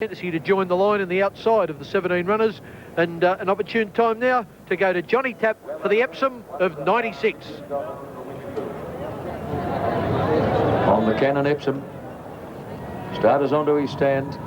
Tendency to join the line in the outside of the 17 runners, and an opportune time now to go to Johnny Tap for the Epsom of 96. On the cannon, Epsom. Starters onto his stand.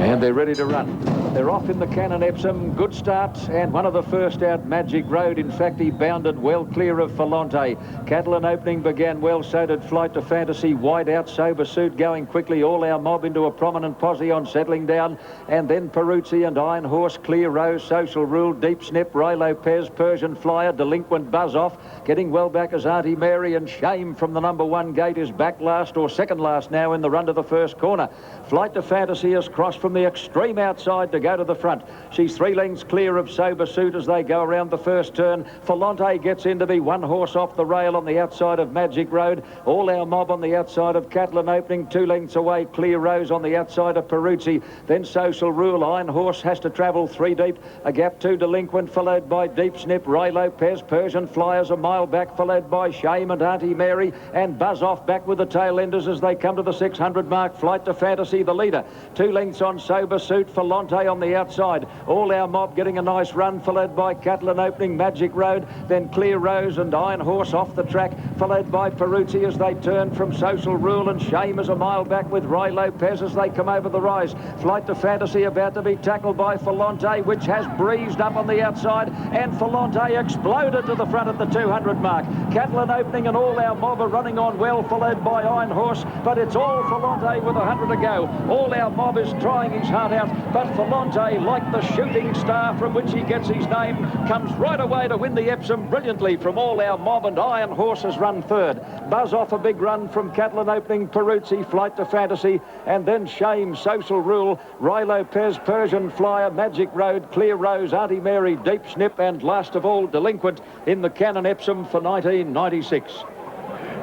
And they're ready to run. They're off in the cannon, Epsom. Good start, and one of the first out, Magic Road. In fact, he bounded well clear of Filante. Catalan opening began well, so did Flight to Fantasy. Wide out, Sober Suit going quickly. All Our Mob into a prominent posse on settling down. And then Peruzzi and Iron Horse, Clear Rose, Social Rule, Deep Snip, Ray Lopez, Persian Flyer, Delinquent Buzz Off. Getting well back as Auntie Mary, and Shame from the number 1 gate is back last or second last now in the run to the first corner. Flight to Fantasy has crossed from the extreme outside to go to the front. She's 3 lengths clear of Sober Suit as they go around the first turn. Filante gets in to be 1 horse off the rail on the outside of Magic Road. All Our Mob on the outside of Catalan opening, 2 lengths away. Clear Rose on the outside of Peruzzi. Then Social Rule. Iron Horse has to travel 3 deep. A gap 2 Delinquent, followed by Deep Snip. Ray Lopez, Persian Flyers a mile back, followed by Shame and Auntie Mary, and Buzz Off back with the tail enders as they come to the 600 mark. Flight to Fantasy the leader. 2 lengths on Sober Suit. Filante on the outside. All Our Mob getting a nice run, followed by Catalan opening, Magic Road, then Clear Rose and Iron Horse off the track, followed by Peruzzi as they turn from Social Rule, and Shame is a mile back with Ray Lopez as they come over the rise. Flight to Fantasy about to be tackled by Filante, which has breezed up on the outside, and Filante exploded to the front at the 200 mark. Catalan opening and All Our Mob are running on well, followed by Iron Horse, but it's all Filante with 100 to go. All Our Mob is trying his heart out, but Filante, like the shooting star from which he gets his name, comes right away to win the Epsom brilliantly from All Our Mob, and Iron Horse has run third. Buzz Off a big run from Catalan opening, Peruzzi, Flight to Fantasy, and then Shame, Social Rule, Ray Lopez, Persian Flyer, Magic Road, Clear Rose, Auntie Mary, Deep Snip, and last of all Delinquent in the cannon Epsom for 1996.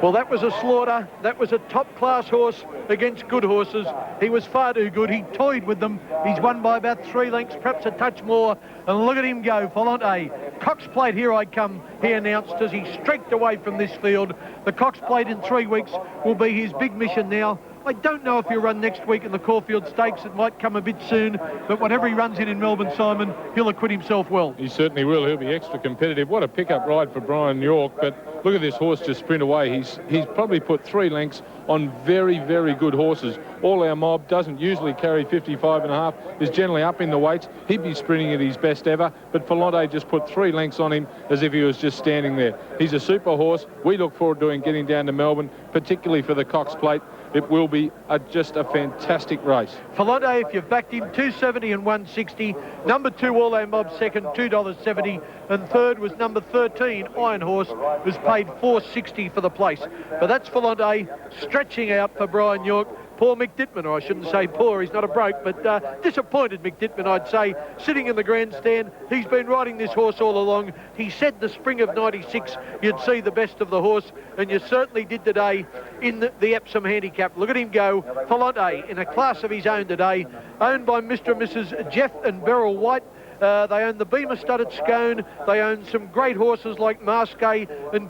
Well, that was a slaughter. That was a top-class horse against good horses. He was far too good. He toyed with them. He's won by about 3 lengths, perhaps a touch more. And look at him go, Filante. Cox Plate, here I come, he announced as he streaked away from this field. The Cox Plate in 3 weeks will be his big mission now. I don't know if he'll run next week in the Caulfield Stakes. It might come a bit soon, but whatever he runs in Melbourne, Simon, he'll acquit himself well. He certainly will. He'll be extra competitive. What a pickup ride for Brian York, but look at this horse just sprint away. He's probably put 3 lengths on very, very good horses. All Our Mob doesn't usually carry 55.5, is generally up in the weights. He'd be sprinting at his best ever, but Filante just put 3 lengths on him as if he was just standing there. He's a super horse. We look forward to him getting down to Melbourne, particularly for the Cox Plate. It will be just a fantastic race. Filante, if you've backed him, 270 and 160. Number 2, All Our Mob, second, $2.70. And third was number 13, Iron Horse, was paid $4.60 for the place. But that's Filante stretching out for Brian York. Poor Mick Dittman, or I shouldn't say poor, he's not a bloke, but disappointed Mick Dittman, I'd say, sitting in the grandstand. He's been riding this horse all along. He said the spring of 96 you'd see the best of the horse, and you certainly did today in the Epsom Handicap. Look at him go. Filante in a class of his own today, owned by Mr. and Mrs. Jeff and Beryl White. They own the Beamer Studded Scone. They own some great horses like Masqué and